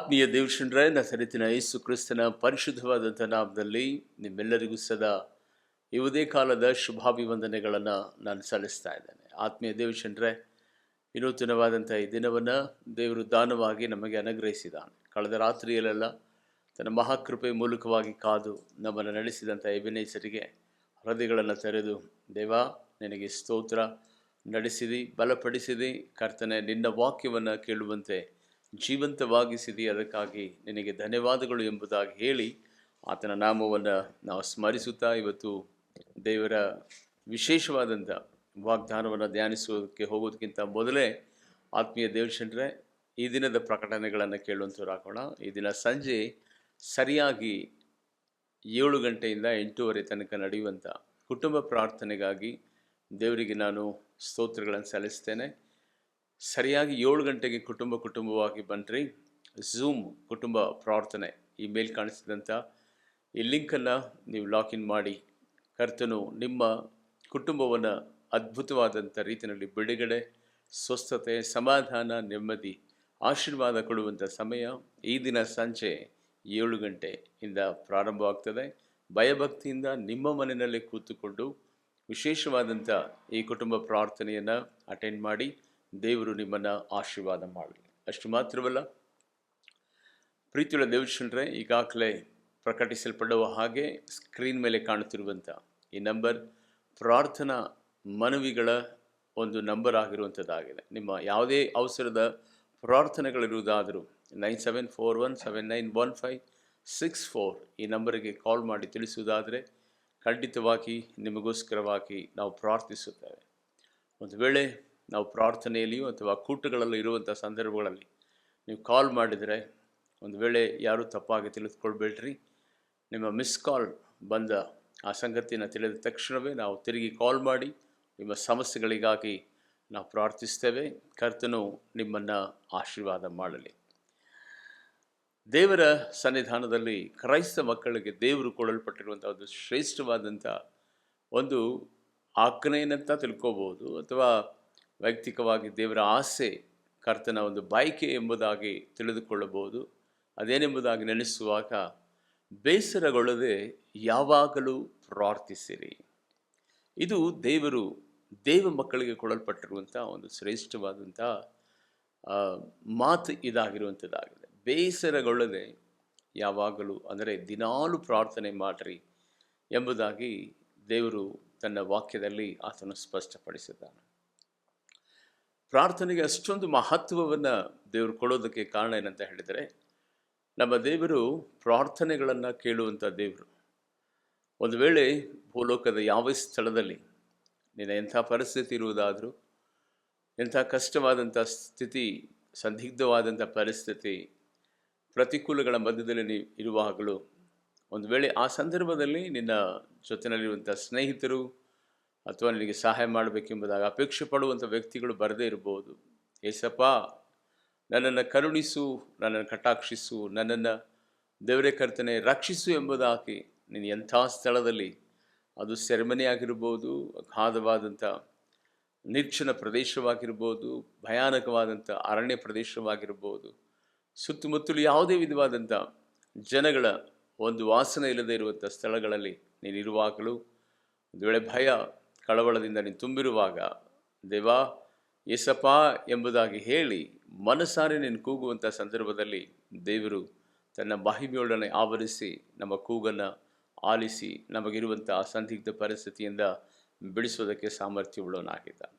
ಆತ್ಮೀಯ ದೇವಶಂಡ್ರೆ ನಸರಿತಿನ ಯೇಸು ಕ್ರಿಸ್ತನ ಪರಿಶುದ್ಧವಾದಂಥ ನಾಮದಲ್ಲಿ ನಿಮ್ಮೆಲ್ಲರಿಗೂ ಸದಾ ಯಾವುದೇ ಕಾಲದ ಶುಭಾಭಿವಂದನೆಗಳನ್ನು ನಾನು ಸಲ್ಲಿಸ್ತಾ ಇದ್ದೇನೆ. ಆತ್ಮೀಯ ದೇವಶಂಡ್ರೆ, ವಿನೂತನವಾದಂಥ ಈ ದಿನವನ್ನು ದೇವರು ದಾನವಾಗಿ ನಮಗೆ ಅನುಗ್ರಹಿಸಿದ್ದಾನೆ. ಕಳೆದ ರಾತ್ರಿಯಲ್ಲೆಲ್ಲ ತನ್ನ ಮಹಾಕೃಪೆ ಮೂಲಕವಾಗಿ ಕಾದು ನಮ್ಮನ್ನು ನಡೆಸಿದಂಥ ಎಬೆನೇಸರಿಗೆ ಹೃದಯಗಳನ್ನು ತೆರೆದು, ದೇವ ನಿನಗೆ ಸ್ತೋತ್ರ, ನಡೆಸಿದಿ, ಬಲಪಡಿಸಿದಿ, ಕರ್ತನೆ ನಿನ್ನ ವಾಕ್ಯವನ್ನು ಕೇಳುವಂತೆ ಜೀವಂತವಾಗಿಸಿದಿ, ಅದಕ್ಕಾಗಿ ನಿನಗೆ ಧನ್ಯವಾದಗಳು ಎಂಬುದಾಗಿ ಹೇಳಿ ಆತನ ನಾಮವನ್ನು ನಾವು ಸ್ಮರಿಸುತ್ತಾ ಇವತ್ತು ದೇವರ ವಿಶೇಷವಾದಂಥ ವಾಗ್ದಾನವನ್ನು ಧ್ಯಾನಿಸುವುದಕ್ಕೆ ಹೋಗೋದಕ್ಕಿಂತ ಮೊದಲೇ ಆತ್ಮೀಯ ದೇವಶಂಡ್ರೆ, ಈ ದಿನದ ಪ್ರಕಟಣೆಗಳನ್ನು ಕೇಳುವಂಥವ್ರಾಗೋಣ. ಈ ದಿನ ಸಂಜೆ ಸರಿಯಾಗಿ 7 ಗಂಟೆಯಿಂದ 8:30 ತನಕ ನಡೆಯುವಂಥ ಕುಟುಂಬ ಪ್ರಾರ್ಥನೆಗಾಗಿ ದೇವರಿಗೆ ನಾನು ಸ್ತೋತ್ರಗಳನ್ನು ಸಲ್ಲಿಸ್ತೇನೆ. ಸರಿಯಾಗಿ 7 ಗಂಟೆಗೆ ಕುಟುಂಬವಾಗಿ ಬನ್ನಿರಿ. ಝೂಮ್ ಕುಟುಂಬ ಪ್ರಾರ್ಥನೆ ಈ ಮೇಲ್ ಕಾಣಿಸಿದಂಥ ಈ ಲಿಂಕನ್ನು ನೀವು ಲಾಗಿನ್ ಮಾಡಿ, ಕರ್ತನು ನಿಮ್ಮ ಕುಟುಂಬವನ್ನು ಅದ್ಭುತವಾದಂಥ ರೀತಿಯಲ್ಲಿ ಬಿಡುಗಡೆ, ಸ್ವಸ್ಥತೆ, ಸಮಾಧಾನ, ನೆಮ್ಮದಿ, ಆಶೀರ್ವಾದ ಕೊಡುವಂಥ ಸಮಯ ಈ ದಿನ ಸಂಜೆ 7 ಗಂಟೆಯಿಂದ ಪ್ರಾರಂಭವಾಗ್ತದೆ. ಭಯಭಕ್ತಿಯಿಂದ ನಿಮ್ಮ ಮನೆಯಲ್ಲಿ ಕೂತುಕೊಂಡು ವಿಶೇಷವಾದಂಥ ಈ ಕುಟುಂಬ ಪ್ರಾರ್ಥನೆಯನ್ನು ಅಟೆಂಡ್ ಮಾಡಿ ದೇವರು ನಿಮ್ಮನ್ನು ಆಶೀರ್ವಾದ ಮಾಡಲಿ. ಅಷ್ಟು ಮಾತ್ರವಲ್ಲ, ಪ್ರೀತಿಯುಳ್ಳ ದೇವಶಂಡ್ರೆ, ಈಗಾಗಲೇ ಪ್ರಕಟಿಸಲ್ಪಡುವ ಹಾಗೆ ಸ್ಕ್ರೀನ್ ಮೇಲೆ ಕಾಣುತ್ತಿರುವಂಥ ಈ ನಂಬರ್ ಪ್ರಾರ್ಥನಾ ಮನವಿಗಳ ಒಂದು ನಂಬರ್ ಆಗಿರುವಂಥದ್ದಾಗಿದೆ. ನಿಮ್ಮ ಯಾವುದೇ ಅವಸರದ ಪ್ರಾರ್ಥನೆಗಳಿರುವುದಾದರೂ 9741791564 ಈ ನಂಬರಿಗೆ ಕಾಲ್ ಮಾಡಿ ತಿಳಿಸುವುದಾದರೆ ಖಂಡಿತವಾಗಿ ನಿಮಗೋಸ್ಕರವಾಗಿ ನಾವು ಪ್ರಾರ್ಥಿಸುತ್ತೇವೆ. ಒಂದು ವೇಳೆ ನಾವು ಪ್ರಾರ್ಥನೆಯಲ್ಲಿಯೂ ಅಥವಾ ಕೂಟಗಳಲ್ಲೂ ಇರುವಂಥ ಸಂದರ್ಭಗಳಲ್ಲಿ ನೀವು ಕಾಲ್ ಮಾಡಿದರೆ, ಒಂದು ವೇಳೆ ಯಾರೂ ತಪ್ಪಾಗಿ ತಿಳಿದುಕೊಳ್ಬೇಡ್ರಿ. ನಿಮ್ಮ ಮಿಸ್ ಕಾಲ್ ಬಂದ ಆ ಸಂಗತಿಯನ್ನು ತಿಳಿದ ತಕ್ಷಣವೇ ನಾವು ತಿರುಗಿ ಕಾಲ್ ಮಾಡಿ ನಿಮ್ಮ ಸಮಸ್ಯೆಗಳಿಗಾಗಿ ನಾವು ಪ್ರಾರ್ಥಿಸ್ತೇವೆ. ಕರ್ತನು ನಿಮ್ಮನ್ನು ಆಶೀರ್ವಾದ ಮಾಡಲಿ. ದೇವರ ಸನ್ನಿಧಾನದಲ್ಲಿ ಕ್ರೈಸ್ತ ಮಕ್ಕಳಿಗೆ ದೇವರು ಕೊಡಲ್ಪಟ್ಟಿರುವಂಥ ಒಂದು ಶ್ರೇಷ್ಠವಾದಂಥ ಒಂದು ಆಜ್ಞೆಯನ್ನಂತ ತಿಳ್ಕೋಬಹುದು, ಅಥವಾ ವೈಯಕ್ತಿಕವಾಗಿ ದೇವರ ಆಸೆ, ಕರ್ತನ ಒಂದು ಬಯಕೆ ಎಂಬುದಾಗಿ ತಿಳಿದುಕೊಳ್ಳಬಹುದು. ಅದೇನೆಂಬುದಾಗಿ ನೆನೆಸುವಾಗ, ಬೇಸರಗೊಳ್ಳದೆ ಯಾವಾಗಲೂ ಪ್ರಾರ್ಥಿಸಿರಿ. ಇದು ದೇವ ಮಕ್ಕಳಿಗೆ ಕೊಡಲ್ಪಟ್ಟಿರುವಂಥ ಒಂದು ಶ್ರೇಷ್ಠವಾದಂಥ ಮಾತು ಇದಾಗಿರುವಂಥದ್ದಾಗಿದೆ. ಬೇಸರಗೊಳ್ಳದೆ ಯಾವಾಗಲೂ ಅಂದರೆ ದಿನಾಲು ಪ್ರಾರ್ಥನೆ ಮಾಡಿರಿ ಎಂಬುದಾಗಿ ದೇವರು ತನ್ನ ವಾಕ್ಯದಲ್ಲಿ ಆತನು ಸ್ಪಷ್ಟಪಡಿಸಿದ್ದಾನೆ. ಪ್ರಾರ್ಥನೆಗೆ ಅಷ್ಟೊಂದು ಮಹತ್ವವನ್ನು ದೇವರು ಕೊಡೋದಕ್ಕೆ ಕಾರಣ ಏನಂತ ಹೇಳಿದರೆ, ನಮ್ಮ ದೇವರು ಪ್ರಾರ್ಥನೆಗಳನ್ನು ಕೇಳುವಂಥ ದೇವರು. ಒಂದು ವೇಳೆ ಭೂಲೋಕದ ಯಾವ ಸ್ಥಳದಲ್ಲಿ ನಿನ್ನ ಎಂಥ ಪರಿಸ್ಥಿತಿ ಇರುವುದಾದರೂ, ಎಂಥ ಕಷ್ಟವಾದಂಥ ಸ್ಥಿತಿ, ಸಂದಿಗ್ಧವಾದಂಥ ಪರಿಸ್ಥಿತಿ, ಪ್ರತಿಕೂಲಗಳ ಮಧ್ಯದಲ್ಲಿ ನೀವು ಇರುವಾಗಲೂ, ಒಂದು ವೇಳೆ ಆ ಸಂದರ್ಭದಲ್ಲಿ ನಿನ್ನ ಜೊತೆಯಲ್ಲಿರುವಂಥ ಸ್ನೇಹಿತರು ಅಥವಾ ನಿನಗೆ ಸಹಾಯ ಮಾಡಬೇಕೆಂಬುದಾಗಿ ಅಪೇಕ್ಷೆ ಪಡುವಂಥ ವ್ಯಕ್ತಿಗಳು ಬರದೇ ಇರ್ಬೋದು. ಏಸಪ್ಪ, ನನ್ನನ್ನು ಕರುಣಿಸು, ನನ್ನನ್ನು ಕಟಾಕ್ಷಿಸು, ನನ್ನನ್ನು ದೇವರೇ ಕರ್ತನೆ ರಕ್ಷಿಸು ಎಂಬುದಾಗಿ ನೀನು ಎಂಥ ಸ್ಥಳದಲ್ಲಿ, ಅದು ಸೆರೆಮನೆ ಆಗಿರ್ಬೋದು, ಅಗಾಧವಾದಂಥ ನಿರ್ಜನ ಪ್ರದೇಶವಾಗಿರ್ಬೋದು, ಭಯಾನಕವಾದಂಥ ಅರಣ್ಯ ಪ್ರದೇಶವಾಗಿರ್ಬೋದು, ಸುತ್ತಮುತ್ತಲು ಯಾವುದೇ ವಿಧವಾದಂಥ ಜನಗಳ ಒಂದು ವಾಸನೆ ಇಲ್ಲದೆ ಇರುವಂಥ ಸ್ಥಳಗಳಲ್ಲಿ ನೀನಿರುವಾಗಲೂ, ಒಂದು ವೇಳೆ ಭಯ ಕಳವಳದಿಂದ ನೀನು ತುಂಬಿರುವಾಗ, ದೇವಾ ಯೇಸಪ್ಪ ಎಂಬುದಾಗಿ ಹೇಳಿ ಮನಸಾರೆ ನೀನು ಕೂಗುವಂಥ ಸಂದರ್ಭದಲ್ಲಿ ದೇವರು ತನ್ನ ಮಹಿಮೆಯೊಡನೆ ಆವರಿಸಿ ನಮ್ಮ ಕೂಗನ್ನು ಆಲಿಸಿ ನಮಗಿರುವಂಥ ಸಂದಿಗ್ಧ ಪರಿಸ್ಥಿತಿಯಿಂದ ಬಿಡಿಸೋದಕ್ಕೆ ಸಾಮರ್ಥ್ಯವುಳ್ಳವನಾಗಿದ್ದಾನೆ.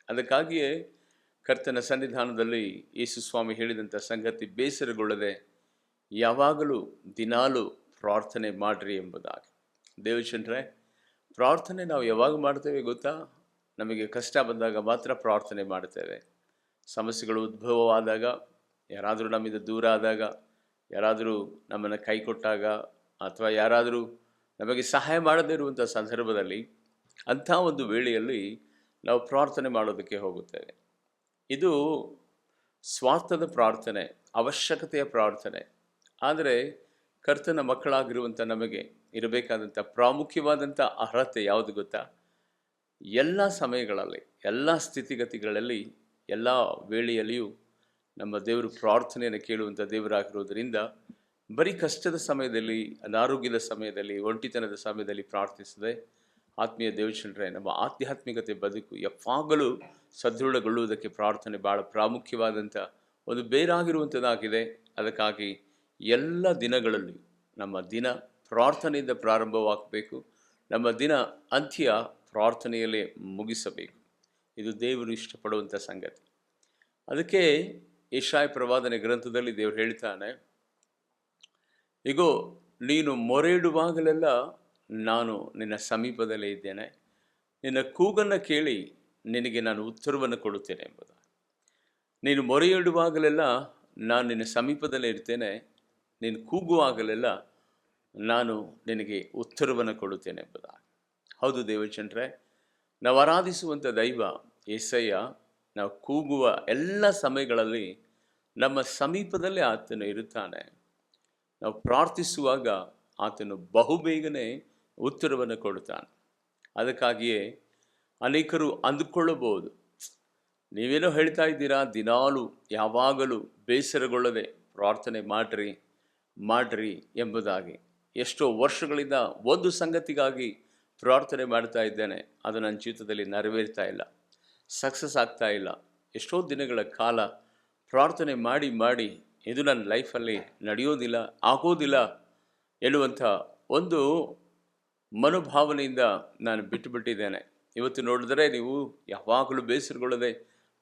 ಅದಕ್ಕಾಗಿಯೇ ಕರ್ತನ ಸನ್ನಿಧಾನದಲ್ಲಿ ಯೇಸು ಸ್ವಾಮಿ ಹೇಳಿದಂಥ ಸಂಗತಿ, ಬೇಸರಗೊಳ್ಳದೆ ಯಾವಾಗಲೂ ದಿನಾಲು ಪ್ರಾರ್ಥನೆ ಮಾಡಿರಿ ಎಂಬುದಾಗಿ. ದೇವಚಂದ್ರೆ, ಪ್ರಾರ್ಥನೆ ನಾವು ಯಾವಾಗ ಮಾಡ್ತೇವೆ ಗೊತ್ತಾ? ನಮಗೆ ಕಷ್ಟ ಬಂದಾಗ ಮಾತ್ರ ಪ್ರಾರ್ಥನೆ ಮಾಡ್ತೇವೆ. ಸಮಸ್ಯೆಗಳು ಉದ್ಭವವಾದಾಗ, ಯಾರಾದರೂ ನಮ್ಮಿಂದ ದೂರ ಆದಾಗ, ಯಾರಾದರೂ ನಮ್ಮನ್ನು ಕೈ ಕೊಟ್ಟಾಗ, ಅಥವಾ ಯಾರಾದರೂ ನಮಗೆ ಸಹಾಯ ಮಾಡದೇ ಇರುವಂಥ ಸಂದರ್ಭದಲ್ಲಿ, ಅಂಥ ಒಂದು ವೇಳೆಯಲ್ಲಿ ನಾವು ಪ್ರಾರ್ಥನೆ ಮಾಡೋದಕ್ಕೆ ಹೋಗುತ್ತೇವೆ. ಇದು ಸ್ವಾರ್ಥದ ಪ್ರಾರ್ಥನೆ, ಅವಶ್ಯಕತೆಯ ಪ್ರಾರ್ಥನೆ. ಆದರೆ ಕರ್ತನ ಮಕ್ಕಳಾಗಿರುವಂಥ ನಮಗೆ ಇರಬೇಕಾದಂಥ ಪ್ರಾಮುಖ್ಯವಾದಂಥ ಅರ್ಹತೆ ಯಾವುದು ಗೊತ್ತಾ? ಎಲ್ಲ ಸಮಯಗಳಲ್ಲಿ, ಎಲ್ಲ ಸ್ಥಿತಿಗತಿಗಳಲ್ಲಿ, ಎಲ್ಲ ವೇಳೆಯಲ್ಲಿಯೂ ನಮ್ಮ ದೇವರು ಪ್ರಾರ್ಥನೆಯನ್ನು ಕೇಳುವಂಥ ದೇವರಾಗಿರೋದರಿಂದ ಬರೀ ಕಷ್ಟದ ಸಮಯದಲ್ಲಿ, ಅನಾರೋಗ್ಯದ ಸಮಯದಲ್ಲಿ, ಒಂಟಿತನದ ಸಮಯದಲ್ಲಿ ಪ್ರಾರ್ಥಿಸದೆ, ಆತ್ಮೀಯ ದೇವಚಂದ್ರೇ, ನಮ್ಮ ಆಧ್ಯಾತ್ಮಿಕತೆ ಬದುಕು ಯಾವಾಗಲೂ ಸದೃಢಗೊಳ್ಳುವುದಕ್ಕೆ ಪ್ರಾರ್ಥನೆ ಭಾಳ ಪ್ರಾಮುಖ್ಯವಾದಂಥ ಒಂದು ಬೇರಾಗಿರುವಂಥದ್ದಾಗಿದೆ. ಅದಕ್ಕಾಗಿ ಎಲ್ಲ ದಿನಗಳಲ್ಲಿ ನಮ್ಮ ದಿನ ಪ್ರಾರ್ಥನೆಯಿಂದ ಪ್ರಾರಂಭವಾಗಬೇಕು. ನಮ್ಮ ದಿನ ಅಂತ್ಯ ಪ್ರಾರ್ಥನೆಯಲ್ಲೇ ಮುಗಿಸಬೇಕು. ಇದು ದೇವರು ಇಷ್ಟಪಡುವಂಥ ಸಂಗತಿ. ಅದಕ್ಕೆ ಯೆಶಾಯ ಪ್ರವಾದನೆ ಗ್ರಂಥದಲ್ಲಿ ದೇವರು ಹೇಳ್ತಾನೆ, ಇಗೋ ನೀನು ಮೊರೆ ಇಡುವಾಗಲೆಲ್ಲ ನಾನು ನಿನ್ನ ಸಮೀಪದಲ್ಲೇ ಇದ್ದೇನೆ, ನಿನ್ನ ಕೂಗನ್ನು ಕೇಳಿ ನಿನಗೆ ನಾನು ಉತ್ತರವನ್ನು ಕೊಡುತ್ತೇನೆ ಎಂಬುದು. ನೀನು ಮೊರೆ ಇಡುವಾಗಲೆಲ್ಲ ನಾನು ನಿನ್ನ ಸಮೀಪದಲ್ಲೇ ಇರ್ತೇನೆ, ನೀನು ಕೂಗುವಾಗಲೆಲ್ಲ ನಾನು ನಿನಗೆ ಉತ್ತರವನ್ನು ಕೊಡುತ್ತೇನೆ ಎಂಬುದಾಗಿ. ಹೌದು ದೇವಚಂದ್ರೇ, ನಾವು ಆರಾಧಿಸುವಂಥ ದೈವ యేసయ్ಯ ನಾವು ಕೂಗುವ ಎಲ್ಲ ಸಮಯಗಳಲ್ಲಿ ನಮ್ಮ ಸಮೀಪದಲ್ಲೇ ಆತನು ಇರುತ್ತಾನೆ. ನಾವು ಪ್ರಾರ್ಥಿಸುವಾಗ ಆತನು ಬಹುಬೇಗನೆ ಉತ್ತರವನ್ನು ಕೊಡುತ್ತಾನೆ. ಅದಕ್ಕಾಗಿಯೇ ಅನೇಕರು ಅಂದುಕೊಳ್ಳಬಹುದು, ನೀವೇನೋ ಹೇಳ್ತಾ ಇದ್ದೀರಾ, ದಿನಾಲು ಯಾವಾಗಲೂ ಬೇಸರಗೊಳ್ಳದೆ ಪ್ರಾರ್ಥನೆ ಮಾಡ್ರಿ ಎಂಬುದಾಗಿ. ಎಷ್ಟೋ ವರ್ಷಗಳಿಂದ ಒಂದು ಸಂಗತಿಗಾಗಿ ಪ್ರಾರ್ಥನೆ ಮಾಡ್ತಾ ಇದ್ದೇನೆ, ಅದು ನನ್ನ ಜೀವಿತದಲ್ಲಿ ನೆರವೇರ್ತಾ ಇಲ್ಲ, ಸಕ್ಸಸ್ ಆಗ್ತಾ ಇಲ್ಲ. ಎಷ್ಟೋ ದಿನಗಳ ಕಾಲ ಪ್ರಾರ್ಥನೆ ಮಾಡಿ ಇದು ನನ್ನ ಲೈಫಲ್ಲಿ ನಡೆಯೋದಿಲ್ಲ, ಆಗೋದಿಲ್ಲ ಎನ್ನುವಂಥ ಒಂದು ಮನೋಭಾವನೆಯಿಂದ ನಾನು ಬಿಟ್ಟುಬಿಟ್ಟಿದ್ದೇನೆ. ಇವತ್ತು ನೋಡಿದರೆ ನೀವು ಯಾವಾಗಲೂ ಬೇಸರಗೊಳ್ಳದೆ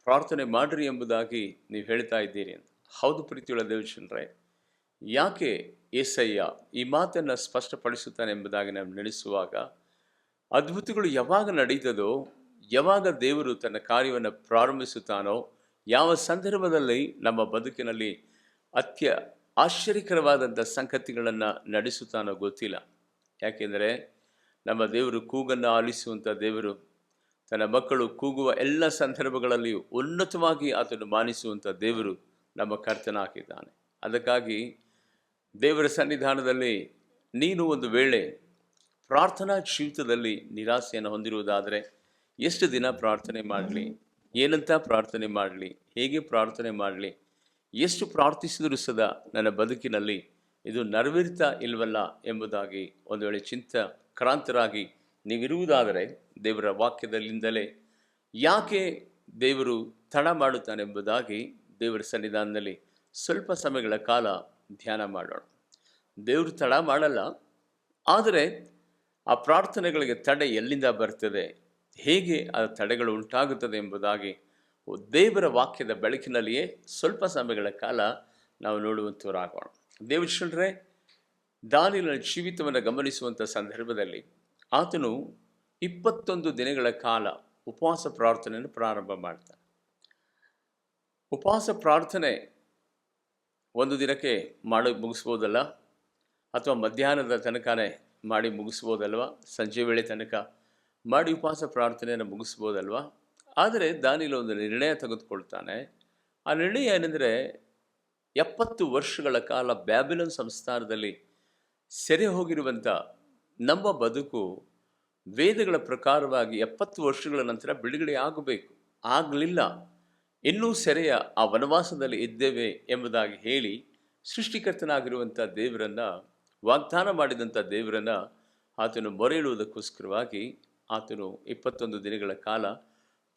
ಪ್ರಾರ್ಥನೆ ಮಾಡ್ರಿ ಎಂಬುದಾಗಿ ನೀವು ಹೇಳ್ತಾ ಇದ್ದೀರಿ ಅಂತ. ಹೌದು ಪ್ರೀತಿಯುಳ್ಳ ದೇವಚಂದ್ರೇ, ಯಾಕೆ యేಸಯ್ಯ ಈ ಮಾತನ್ನು ಸ್ಪಷ್ಟಪಡಿಸುತ್ತಾನೆ ಎಂಬುದಾಗಿ ನಾವು ನಡೆಸುವಾಗ, ಅದ್ಭುತಗಳು ಯಾವಾಗ ನಡೀತದೋ, ಯಾವಾಗ ದೇವರು ತನ್ನ ಕಾರ್ಯವನ್ನು ಪ್ರಾರಂಭಿಸುತ್ತಾನೋ, ಯಾವ ಸಂದರ್ಭದಲ್ಲಿ ನಮ್ಮ ಬದುಕಿನಲ್ಲಿ ಆಶ್ಚರ್ಯಕರವಾದಂಥ ಸಂಗತಿಗಳನ್ನು ನಡೆಸುತ್ತಾನೋ ಗೊತ್ತಿಲ್ಲ. ಯಾಕೆಂದರೆ ನಮ್ಮ ದೇವರು ಕೂಗನ್ನು ಆಲಿಸುವಂಥ ದೇವರು. ತನ್ನ ಮಕ್ಕಳು ಕೂಗುವ ಎಲ್ಲ ಸಂದರ್ಭಗಳಲ್ಲಿಯೂ ಉನ್ನತವಾಗಿ ಆತನು ಮಾನಿಸುವಂಥ ದೇವರು ನಮ್ಮ ಕರ್ತನಾಗಿದ್ದಾನೆ. ಅದಕ್ಕಾಗಿ ದೇವರ ಸನ್ನಿಧಾನದಲ್ಲಿ ನೀನು ಒಂದು ವೇಳೆ ಪ್ರಾರ್ಥನಾ ಜೀವಿತದಲ್ಲಿ ನಿರಾಸೆಯನ್ನು ಹೊಂದಿರುವುದಾದರೆ, ಎಷ್ಟು ದಿನ ಪ್ರಾರ್ಥನೆ ಮಾಡಲಿ, ಏನಂತ ಪ್ರಾರ್ಥನೆ ಮಾಡಲಿ, ಹೇಗೆ ಪ್ರಾರ್ಥನೆ ಮಾಡಲಿ, ಎಷ್ಟು ಪ್ರಾರ್ಥಿಸಿದರೂ ಸದಾ ನನ್ನ ಬದುಕಿನಲ್ಲಿ ಇದು ನೆರವೇರ್ತಾ ಇಲ್ವಲ್ಲ ಎಂಬುದಾಗಿ ಒಂದು ವೇಳೆ ಕ್ರಾಂತರಾಗಿ ನೀವಿರುವುದಾದರೆ, ದೇವರ ವಾಕ್ಯದಲ್ಲಿಂದಲೇ ಯಾಕೆ ದೇವರು ತಡ ಮಾಡುತ್ತಾನೆ ಎಂಬುದಾಗಿ ದೇವರ ಸನ್ನಿಧಾನದಲ್ಲಿ ಸ್ವಲ್ಪ ಸಮಯಗಳ ಕಾಲ ಧ್ಯಾನ ಮಾಡೋಣ. ದೇವರು ತಡ ಮಾಡಲ್ಲ, ಆದರೆ ಆ ಪ್ರಾರ್ಥನೆಗಳಿಗೆ ತಡೆ ಎಲ್ಲಿಂದ ಬರ್ತದೆ, ಹೇಗೆ ಆ ತಡೆಗಳು ಉಂಟಾಗುತ್ತದೆ ಎಂಬುದಾಗಿ ದೇವರ ವಾಕ್ಯದ ಬೆಳಕಿನಲ್ಲಿಯೇ ಸ್ವಲ್ಪ ಸಮಯಗಳ ಕಾಲ ನಾವು ನೋಡುವಂಥವರಾಗೋಣ. ದೇವಚಂದ್ರೇ, ದಾನಿಯೇಲನ ಜೀವಿತವನ್ನು ಗಮನಿಸುವಂಥ ಸಂದರ್ಭದಲ್ಲಿ ಆತನು 21 ದಿನಗಳ ಕಾಲ ಉಪವಾಸ ಪ್ರಾರ್ಥನೆಯನ್ನು ಪ್ರಾರಂಭ ಮಾಡ್ತಾನೆ. ಉಪವಾಸ ಪ್ರಾರ್ಥನೆ ಒಂದು ದಿನಕ್ಕೆ ಮಾಡಿ ಮುಗಿಸ್ಬೋದಲ್ಲ, ಅಥವಾ ಮಧ್ಯಾಹ್ನದ ತನಕನೇ ಮಾಡಿ ಮುಗಿಸ್ಬೋದಲ್ವ, ಸಂಜೆ ವೇಳೆ ತನಕ ಮಾಡಿ ಉಪವಾಸ ಪ್ರಾರ್ಥನೆಯನ್ನು ಮುಗಿಸ್ಬೋದಲ್ವ. ಆದರೆ ದಾನಿಯೇಲ ಒಂದು ನಿರ್ಣಯ ತೆಗೆದುಕೊಳ್ತಾನೆ. ಆ ನಿರ್ಣಯ ಏನೆಂದರೆ, 70 ವರ್ಷಗಳ ಕಾಲ ಬ್ಯಾಬಿಲೋನ್ ಸಂಸ್ಥಾನದಲ್ಲಿ ಸೆರೆ ಹೋಗಿರುವಂಥ ನಮ್ಮ ಬದುಕು ವೇದಗಳ ಪ್ರಕಾರವಾಗಿ 70 ವರ್ಷಗಳ ನಂತರ ಬಿಡುಗಡೆ ಆಗಬೇಕು. ಆಗಲಿಲ್ಲ, ಇನ್ನೂ ಸೆರೆಯ ಆ ವನವಾಸದಲ್ಲಿ ಇದ್ದೇವೆ ಎಂಬುದಾಗಿ ಹೇಳಿ ಸೃಷ್ಟಿಕರ್ತನಾಗಿರುವಂಥ ದೇವರನ್ನು, ವಾಗ್ದಾನ ಮಾಡಿದಂಥ ದೇವರನ್ನು ಆತನು ಮೊರೆ ಇಡುವುದಕ್ಕೋಸ್ಕರವಾಗಿ ಆತನು 21 ದಿನಗಳ ಕಾಲ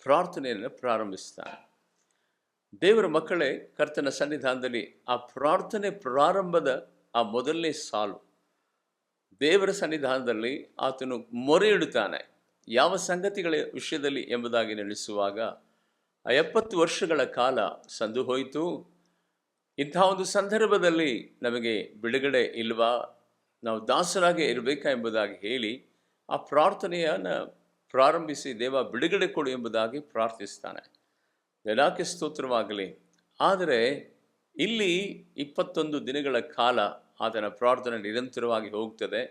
ಪ್ರಾರ್ಥನೆಯನ್ನು ಪ್ರಾರಂಭಿಸ್ತಾನೆ. ದೇವರ ಮಕ್ಕಳೇ, ಕರ್ತನ ಸನ್ನಿಧಾನದಲ್ಲಿ ಆ ಪ್ರಾರ್ಥನೆ ಪ್ರಾರಂಭದ ಆ ಮೊದಲನೇ ಸಾಲು, ದೇವರ ಸನ್ನಿಧಾನದಲ್ಲಿ ಆತನು ಮೊರೆ ಇಡುತ್ತಾನೆ. ಯಾವ ಸಂಗತಿಗಳ ವಿಷಯದಲ್ಲಿ ಎಂಬುದಾಗಿ ನಡೆಸುವಾಗ, ಆ 70 ವರ್ಷಗಳ ಕಾಲ ಸಂದು ಹೋಯಿತು, ಇಂಥ ಒಂದು ಸಂದರ್ಭದಲ್ಲಿ ನಮಗೆ ಬಿಡುಗಡೆ ಇಲ್ವಾ, ನಾವು ದಾಸರಾಗಿ ಇರಬೇಕಾ ಎಂಬುದಾಗಿ ಹೇಳಿ ಆ ಪ್ರಾರ್ಥನೆಯನ್ನು ಪ್ರಾರಂಭಿಸಿ ದೇವ ಬಿಡುಗಡೆ ಕೊಡು ಎಂಬುದಾಗಿ ಪ್ರಾರ್ಥಿಸ್ತಾನೆ. ದೇವರಿಗೆ ಸ್ತೋತ್ರವಾಗಲಿ. ಆದರೆ ಇಲ್ಲಿ 21 ದಿನಗಳ ಕಾಲ ಆತನ ಪ್ರಾರ್ಥನೆ ನಿರಂತರವಾಗಿ ಹೋಗ್ತದೆ.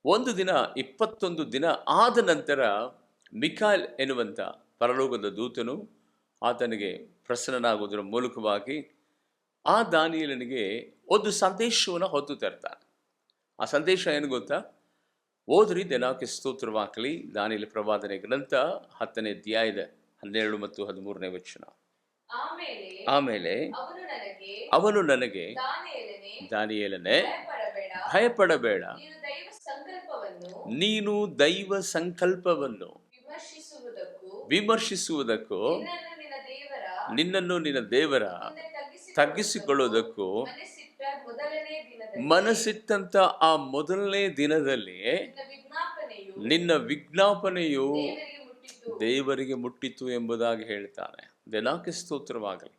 ಒಂದು ದಿನ 21 ದಿನ ಆದ ನಂತರ ಮಿಕಾಯೇಲ್ ಎನ್ನುವಂಥ ಪರಲೋಕದ ದೂತನು ಆತನಿಗೆ ಪ್ರಸನ್ನನಾಗುವುದರ ಮೂಲಕವಾಗಿ ಆ ದಾನಿಯೇಲನಿಗೆ ಒಂದು ಸಂದೇಶವನ್ನು ಹೊತ್ತು ತರ್ತಾನೆ. ಆ ಸಂದೇಶ ಏನು ಗೊತ್ತಾ? ಓದ್ರಿ, ದೇವರಿಗೆ ಸ್ತೋತ್ರವಾಗಲಿ. ದಾನಿಯೇಲ ಪ್ರವಾದನೆ ಗ್ರಂಥ 10ನೇ ಅಧ್ಯಾಯದ 12 ಮತ್ತು 13ನೇ ವಚನ. ಆಮೇಲೆ ಅವನು ನನಗೆ, ದಾನಿಯೇಲನೇ, ಭಯಪಡಬೇಡ, ನೀನು ದೈವ ಸಂಕಲ್ಪವನ್ನು ವಿಮರ್ಶಿಸುವುದಕ್ಕೂ ನಿನ್ನನ್ನು ನಿನ್ನ ದೇವರ ತಗ್ಗಿಸಿಕೊಳ್ಳುವುದಕ್ಕೂ ಮನಸ್ಸಿಟ್ಟಂತ ಆ ಮೊದಲನೇ ದಿನದಲ್ಲಿ ನಿನ್ನ ವಿಜ್ಞಾಪನೆಯು ದೇವರಿಗೆ ಮುಟ್ಟಿತು ಎಂಬುದಾಗಿ ಹೇಳ್ತಾನೆ. ದೇವರಿಗೆ ಸ್ತೋತ್ರವಾಗಲಿ.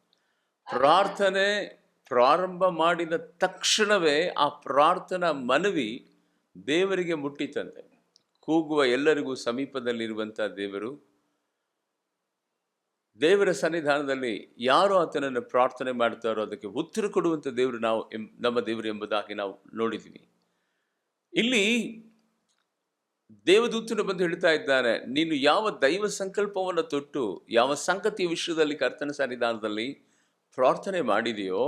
ಪ್ರಾರ್ಥನೆ ಪ್ರಾರಂಭ ಮಾಡಿದ ತಕ್ಷಣವೇ ಆ ಪ್ರಾರ್ಥನಾ ಮನವಿ ದೇವರಿಗೆ ಮುಟ್ಟಿತಂತೆ. ಕೂಗುವ ಎಲ್ಲರಿಗೂ ಸಮೀಪದಲ್ಲಿರುವಂಥ ದೇವರು, ದೇವರ ಸನ್ನಿಧಾನದಲ್ಲಿ ಯಾರು ಆತನನ್ನು ಪ್ರಾರ್ಥನೆ ಮಾಡ್ತಾರೋ ಅದಕ್ಕೆ ಉತ್ತರ ಕೊಡುವಂಥ ದೇವರು ನಮ್ಮ ದೇವರು ಎಂಬುದಾಗಿ ನಾವು ನೋಡಿದ್ದೀವಿ. ಇಲ್ಲಿ ದೇವದೂತನು ಬಂದು ಹೇಳ್ತಾ ಇದ್ದಾನೆ, ನೀನು ಯಾವ ದೈವ ಸಂಕಲ್ಪವನ್ನು ತೊಟ್ಟು ಯಾವ ಸಂಗತಿಯ ವಿಷಯದಲ್ಲಿ ಕರ್ತನ ಸನ್ನಿಧಾನದಲ್ಲಿ ಪ್ರಾರ್ಥನೆ ಮಾಡಿದೆಯೋ,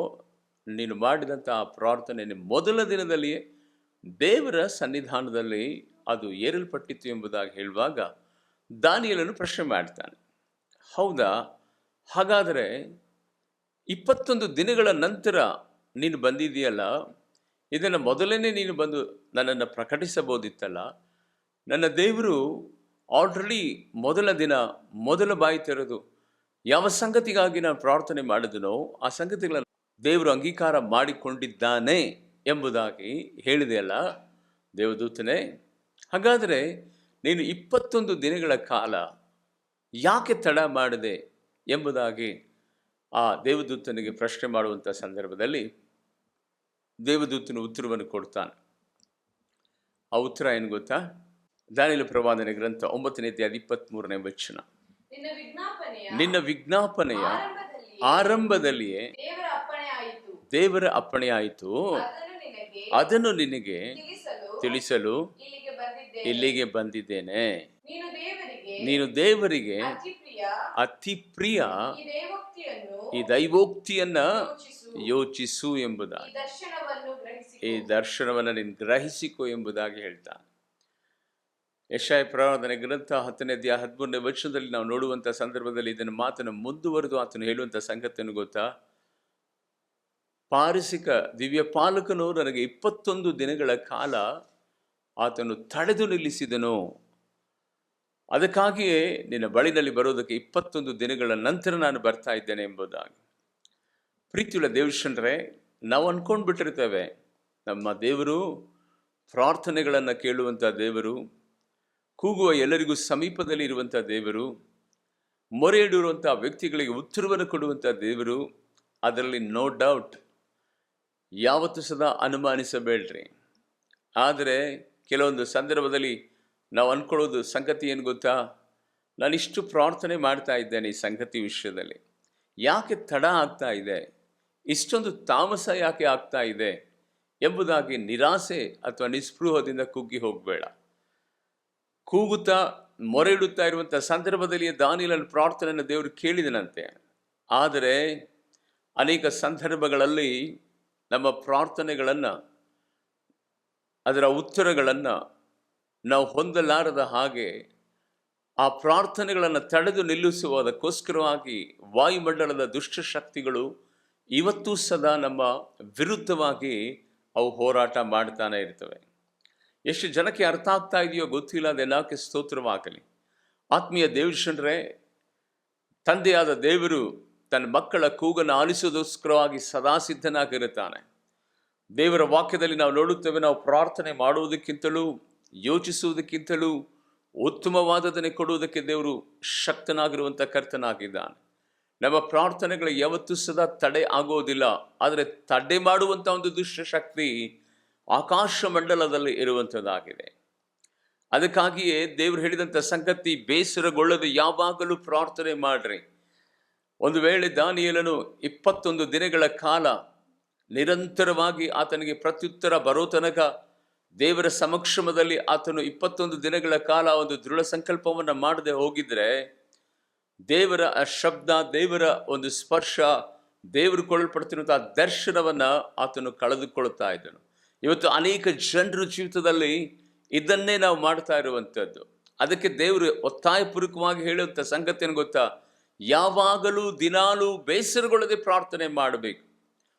ನೀನು ಮಾಡಿದಂಥ ಆ ಪ್ರಾರ್ಥನೆ ಮೊದಲ ದಿನದಲ್ಲಿಯೇ ದೇವರ ಸನ್ನಿಧಾನದಲ್ಲಿ ಅದು ಏರಲ್ಪಟ್ಟಿತ್ತು ಎಂಬುದಾಗಿ ಹೇಳುವಾಗ ದಾನಿಯೇಲನು ಪ್ರಶ್ನೆ ಮಾಡ್ತಾನೆ, ಹೌದಾ, ಹಾಗಾದರೆ 21 ದಿನಗಳ ನಂತರ ನೀನು ಬಂದಿದೆಯಲ್ಲ, ಇದನ್ನು ಮೊದಲನೇ ನೀನು ಬಂದು ನನ್ನನ್ನು ಪ್ರಕಟಿಸಬಹುದಿತ್ತಲ್ಲ. ನನ್ನ ದೇವರು ಆಲ್ರೆಡಿ ಮೊದಲ ದಿನ ಮೊದಲ ಬಾಯಿ ತೆರೆದು ಯಾವ ಸಂಗತಿಗಾಗಿ ನಾನು ಪ್ರಾರ್ಥನೆ ಮಾಡಿದನೋ ಆ ಸಂಗತಿಗಳನ್ನು ದೇವರು ಅಂಗೀಕಾರ ಮಾಡಿಕೊಂಡಿದ್ದಾನೆ ಎಂಬುದಾಗಿ ಹೇಳಿದೆಯಲ್ಲ ದೇವದೂತನೇ. ಹಾಗಾದರೆ ನೀನು 21 ದಿನಗಳ ಕಾಲ ಯಾಕೆ ತಡ ಮಾಡಿದೆ ಎಂಬುದಾಗಿ ಆ ದೇವದೂತನಿಗೆ ಪ್ರಶ್ನೆ ಮಾಡುವಂಥ ಸಂದರ್ಭದಲ್ಲಿ ದೇವದೂತನು ಉತ್ತರವನ್ನು ಕೊಡ್ತಾನೆ. ಆ ಉತ್ತರ ಏನು ಗೊತ್ತಾ? ದಾನಿಯೇಲ ಪ್ರವಾದನೆ ಗ್ರಂಥ 9ನೇ ಅಧ್ಯಾಯ 23ನೇ ವಚನ. ನಿನ್ನ ವಿಜ್ಞಾಪನೆಯ ಆರಂಭದಲ್ಲಿಯೇ ದೇವರ ಅಪ್ಪಣೆಯಾಯಿತು, ಅದನ್ನು ನಿನಗೆ ತಿಳಿಸಲು ಇಲ್ಲಿಗೆ ಬಂದಿದ್ದೇನೆ. ನೀನು ದೇವರಿಗೆ ಅತಿ ಪ್ರಿಯ ಈ ದೈವೋಕ್ತಿಯನ್ನ ಯೋಚಿಸು ಎಂಬುದಾಗಿ, ಈ ದರ್ಶನವನ್ನು ನೀನು ಗ್ರಹಿಸಿಕೊ ಎಂಬುದಾಗಿ ಹೇಳ್ತಾನೆ. ಯೆಶಾಯ ಪ್ರವಾದನೆ ಗ್ರಂಥ 10ನೇ ಅಧ್ಯಾಯ 13ನೇ ವಚನದಲ್ಲಿ ನಾವು ನೋಡುವಂಥ ಸಂದರ್ಭದಲ್ಲಿ ಇದನ್ನು ಮಾತನ್ನು ಮುಂದುವರೆದು ಆತನು ಹೇಳುವಂಥ ಸಂಗತಿಯನ್ನು ಗೊತ್ತಾ? ಪಾರಸಿಕ ದಿವ್ಯ ಪಾಲಕನು ನನಗೆ 21 ದಿನಗಳ ಕಾಲ ಆತನು ತಡೆದು ನಿಲ್ಲಿಸಿದನು, ಅದಕ್ಕಾಗಿಯೇ ನಿನ್ನ ಬಳಿನಲ್ಲಿ ಬರೋದಕ್ಕೆ 21 ದಿನಗಳ ನಂತರ ನಾನು ಬರ್ತಾ ಇದ್ದೇನೆ ಎಂಬುದಾಗಿ. ಪ್ರೀತಿಯುಳ್ಳ ದೇವಶನರೇ, ನಾವು ಅಂದ್ಕೊಂಡ್ಬಿಟ್ಟಿರ್ತೇವೆ ನಮ್ಮ ದೇವರು ಪ್ರಾರ್ಥನೆಗಳನ್ನು ಕೇಳುವಂಥ ದೇವರು, ಕೂಗುವ ಎಲ್ಲರಿಗೂ ಸಮೀಪದಲ್ಲಿ ಇರುವಂಥ ದೇವರು, ಮೊರೆ ಇಡುವಂಥ ವ್ಯಕ್ತಿಗಳಿಗೆ ಉತ್ತರವನ್ನು ಕೊಡುವಂಥ ದೇವರು. ಅದರಲ್ಲಿ ನೋ ಡೌಟ್, ಯಾವತ್ತೂ ಸದಾ ಅನುಮಾನಿಸಬೇಡ್ರಿ. ಆದರೆ ಕೆಲವೊಂದು ಸಂದರ್ಭದಲ್ಲಿ ನಾವು ಅಂದ್ಕೊಳ್ಳೋದು ಸಂಗತಿ ಏನು ಗೊತ್ತಾ? ನಾನಿಷ್ಟು ಪ್ರಾರ್ಥನೆ ಮಾಡ್ತಾ ಇದ್ದೇನೆ ಈ ಸಂಗತಿ ವಿಷಯದಲ್ಲಿ, ಯಾಕೆ ತಡ ಆಗ್ತಾ ಇದೆ, ಇಷ್ಟೊಂದು ತಾಮಸ ಯಾಕೆ ಆಗ್ತಾ ಇದೆ ಎಂಬುದಾಗಿ ನಿರಾಸೆ ಅಥವಾ ನಿಸ್ಪೃಹದಿಂದ ಕುಗ್ಗಿ ಹೋಗಬೇಡ. ಕೂಗುತ್ತಾ ಮೊರೆ ಇಡುತ್ತಾ ಇರುವಂಥ ಸಂದರ್ಭದಲ್ಲಿ ದಾನಿಯೇಲನ ಪ್ರಾರ್ಥನೆಯನ್ನು ದೇವರು ಕೇಳಿದನಂತೆ. ಆದರೆ ಅನೇಕ ಸಂದರ್ಭಗಳಲ್ಲಿ ನಮ್ಮ ಪ್ರಾರ್ಥನೆಗಳನ್ನು, ಅದರ ಉತ್ತರಗಳನ್ನು ನಾವು ಹೊಂದಲಾರದ ಹಾಗೆ ಆ ಪ್ರಾರ್ಥನೆಗಳನ್ನು ತಡೆದು ನಿಲ್ಲಿಸುವುದಕ್ಕೋಸ್ಕರವಾಗಿ ವಾಯುಮಂಡಲದ ದುಷ್ಟಶಕ್ತಿಗಳು ಇವತ್ತೂ ಸದಾ ನಮ್ಮ ವಿರುದ್ಧವಾಗಿ ಅವು ಹೋರಾಟ ಮಾಡ್ತಾನೆ ಇರ್ತವೆ. ಎಷ್ಟು ಜನಕ್ಕೆ ಅರ್ಥ ಆಗ್ತಾ ಇದೆಯೋ ಗೊತ್ತಿಲ್ಲ, ಅದೆಲ್ಲಕ್ಕೆ ಸ್ತೋತ್ರವಾಗಲಿ. ಆತ್ಮೀಯ ದೇವಶನರೇ, ತಂದೆಯಾದ ದೇವರು ತನ್ನ ಮಕ್ಕಳ ಕೂಗನ್ನು ಆಲಿಸೋದಕ್ಕೋಸ್ಕರವಾಗಿ ಸದಾ ಸಿದ್ಧನಾಗಿರುತ್ತಾನೆ. ದೇವರ ವಾಕ್ಯದಲ್ಲಿ ನಾವು ನೋಡುತ್ತೇವೆ, ನಾವು ಪ್ರಾರ್ಥನೆ ಮಾಡುವುದಕ್ಕಿಂತಲೂ ಯೋಚಿಸುವುದಕ್ಕಿಂತಲೂ ಉತ್ತಮವಾದದನ್ನೇ ಕೊಡುವುದಕ್ಕೆ ದೇವರು ಶಕ್ತನಾಗಿರುವಂಥ ಕರ್ತನಾಗಿದ್ದಾನೆ. ನಮ್ಮ ಪ್ರಾರ್ಥನೆಗಳು ಯಾವತ್ತೂ ಸದಾ ತಡೆ ಆಗೋದಿಲ್ಲ. ಆದರೆ ತಡೆ ಮಾಡುವಂಥ ಒಂದು ದುಷ್ಟಶಕ್ತಿ ಆಕಾಶ ಮಂಡಲದಲ್ಲಿ ಇರುವಂಥದ್ದಾಗಿದೆ. ಅದಕ್ಕಾಗಿಯೇ ದೇವರು ಹೇಳಿದಂಥ ಸಂಗತಿ, ಬೇಸರಗೊಳ್ಳದೆ ಯಾವಾಗಲೂ ಪ್ರಾರ್ಥನೆ ಮಾಡ್ರಿ. ಒಂದು ವೇಳೆ ದಾನಿಯೇಲನು 21 ದಿನಗಳ ಕಾಲ ನಿರಂತರವಾಗಿ ಆತನಿಗೆ ಪ್ರತ್ಯುತ್ತರ ಬರೋ ತನಕ ದೇವರ ಸಮಕ್ಷಮದಲ್ಲಿ ಆತನು 21 ದಿನಗಳ ಕಾಲ ಒಂದು ದೃಢ ಸಂಕಲ್ಪವನ್ನು ಮಾಡದೆ ಹೋಗಿದ್ರೆ, ದೇವರ ಆ ಶಬ್ದ, ದೇವರ ಒಂದು ಸ್ಪರ್ಶ, ದೇವರು ಕೊಡಲ್ಪಡ್ತಿರುವಂಥ ದರ್ಶನವನ್ನು ಆತನು ಕಳೆದುಕೊಳ್ತಾ ಇದ್ದನು. ಇವತ್ತು ಅನೇಕ ಜನರ ಜೀವಿತದಲ್ಲಿ ಇದನ್ನೇ ನಾವು ಮಾಡ್ತಾ ಇರುವಂಥದ್ದು. ಅದಕ್ಕೆ ದೇವರು ಒತ್ತಾಯಪೂರ್ವಕವಾಗಿ ಹೇಳುವಂಥ ಸಂಗತಿಯನ್ನು ಗೊತ್ತಾ? ಯಾವಾಗಲೂ ದಿನಾಲೂ ಬೇಸರಗೊಳ್ಳದೆ ಪ್ರಾರ್ಥನೆ ಮಾಡಬೇಕು.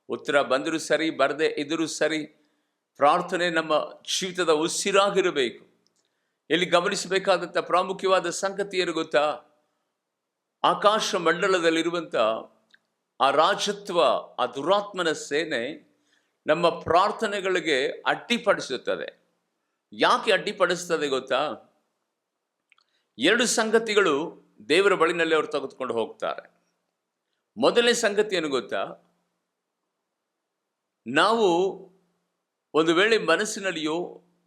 ಉತ್ತರ ಬಂದರೂ ಸರಿ, ಬರದೆ ಇದ್ದರೂ ಸರಿ, ಪ್ರಾರ್ಥನೆ ನಮ್ಮ ಜೀವಿತದ ಉಸಿರಾಗಿರಬೇಕು. ಇಲ್ಲಿ ಗಮನಿಸಬೇಕಾದಂಥ ಪ್ರಾಮುಖ್ಯವಾದ ಸಂಗತಿ ಏನು ಗೊತ್ತಾ? ಆಕಾಶ ಮಂಡಲದಲ್ಲಿರುವಂಥ ಆ ರಾಜತ್ವ, ಆ ದುರಾತ್ಮನ ಸೇನೆ ನಮ್ಮ ಪ್ರಾರ್ಥನೆಗಳಿಗೆ ಅಡ್ಡಿಪಡಿಸುತ್ತದೆ. ಯಾಕೆ ಅಡ್ಡಿಪಡಿಸ್ತದೆ ಗೊತ್ತಾ? ಎರಡು ಸಂಗತಿಗಳು ದೇವರ ಬಳಿನಲ್ಲಿ ಅವರು ತೆಗೆದುಕೊಂಡು ಹೋಗ್ತಾರೆ. ಮೊದಲನೇ ಸಂಗತಿ ಏನು ಗೊತ್ತಾ? ನಾವು ಒಂದು ವೇಳೆ ಮನಸ್ಸಿನಲ್ಲಿಯೋ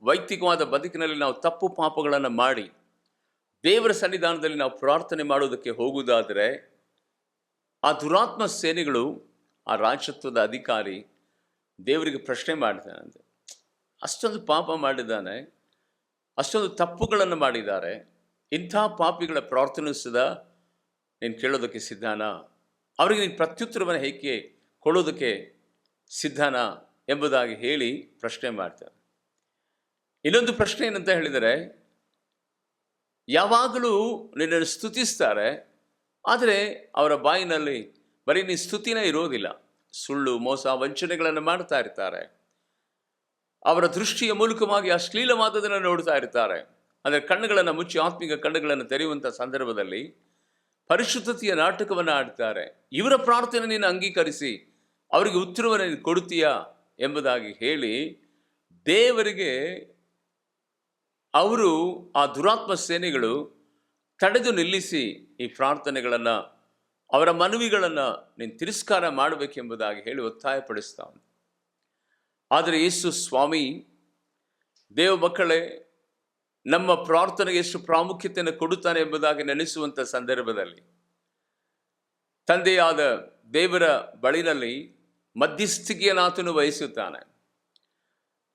ವೈಯಕ್ತಿಕವಾದ ಬದುಕಿನಲ್ಲಿ ನಾವು ತಪ್ಪು ಪಾಪಗಳನ್ನು ಮಾಡಿ ದೇವರ ಸನ್ನಿಧಾನದಲ್ಲಿ ನಾವು ಪ್ರಾರ್ಥನೆ ಮಾಡುವುದಕ್ಕೆ ಹೋಗುವುದಾದರೆ, ಆ ದುರಾತ್ಮ ಸೇನೆಗಳು, ಆ ರಾಜತ್ವದ ಅಧಿಕಾರಿ ದೇವರಿಗೆ ಪ್ರಶ್ನೆ ಮಾಡ್ತಾನೆ. ಅಷ್ಟೊಂದು ಪಾಪ ಮಾಡಿದ್ದಾನೆ, ಅಷ್ಟೊಂದು ತಪ್ಪುಗಳನ್ನು ಮಾಡಿದ್ದಾರೆ, ಇಂಥ ಪಾಪಿಗಳ ಪ್ರಾರ್ಥನೆ ಸುದ ನೀನು ಕೇಳೋದಕ್ಕೆ ಸಿದ್ಧಾನ? ಅವರಿಗೆ ನೀನು ಪ್ರತ್ಯುತ್ತರವನ್ನು ಹೇಗೆ ಕೊಡೋದಕ್ಕೆ ಸಿದ್ಧಾನ ಎಂಬುದಾಗಿ ಹೇಳಿ ಪ್ರಶ್ನೆ ಮಾಡ್ತಾರೆ. ಇನ್ನೊಂದು ಪ್ರಶ್ನೆ ಏನಂತ ಹೇಳಿದರೆ, ಯಾವಾಗಲೂ ನಿನ್ನನ್ನು ಸ್ತುತಿಸ್ತಾರೆ, ಆದರೆ ಅವರ ಬಾಯಿನಲ್ಲಿ ಬರೀ ನೀನು ಸ್ತುತಿನೇ ಇರೋದಿಲ್ಲ. ಸುಳ್ಳು, ಮೋಸ, ವಂಚನೆಗಳನ್ನು ಮಾಡ್ತಾ ಇರ್ತಾರೆ. ಅವರ ದೃಷ್ಟಿಯ ಮೂಲಕವಾಗಿ ಅಶ್ಲೀಲವಾದದನ್ನು ನೋಡ್ತಾ ಇರ್ತಾರೆ. ಅಂದರೆ ಕಣ್ಣುಗಳನ್ನು ಮುಚ್ಚಿ ಆತ್ಮಿಕ ಕಣ್ಣುಗಳನ್ನು ತೆರೆಯುವಂಥ ಸಂದರ್ಭದಲ್ಲಿ ಪರಿಶುದ್ಧತೆಯ ನಾಟಕವನ್ನು ಆಡ್ತಾರೆ. ಇವರ ಪ್ರಾರ್ಥನೆ ನೀನು ಅಂಗೀಕರಿಸಿ ಅವರಿಗೆ ಉತ್ತರವನ್ನು ನೀನು ಕೊಡುತ್ತೀಯಾ ಎಂಬುದಾಗಿ ಹೇಳಿ ದೇವರಿಗೆ ಅವರು, ಆ ದುರಾತ್ಮ ಸೇನೆಗಳು ತಡೆದು ನಿಲ್ಲಿಸಿ ಈ ಪ್ರಾರ್ಥನೆಗಳನ್ನು, ಅವರ ಮನವಿಗಳನ್ನು ನೀನು ತಿರಸ್ಕಾರ ಮಾಡಬೇಕೆಂಬುದಾಗಿ ಹೇಳಿ ಒತ್ತಾಯಪಡಿಸ್ತಾನೆ. ಆದರೆ ಯೇಸು ಸ್ವಾಮಿ, ದೇವ ಮಕ್ಕಳೇ, ನಮ್ಮ ಪ್ರಾರ್ಥನೆಗೆ ಎಷ್ಟು ಪ್ರಾಮುಖ್ಯತೆಯನ್ನು ಕೊಡುತ್ತಾನೆ ಎಂಬುದಾಗಿ ನೆನೆಸುವಂಥ ಸಂದರ್ಭದಲ್ಲಿ ತಂದೆಯಾದ ದೇವರ ಬಳಿನಲ್ಲಿ ಮಧ್ಯಸ್ಥಿಕೆಯನ್ನು ಆತನು ವಹಿಸುತ್ತಾನೆ.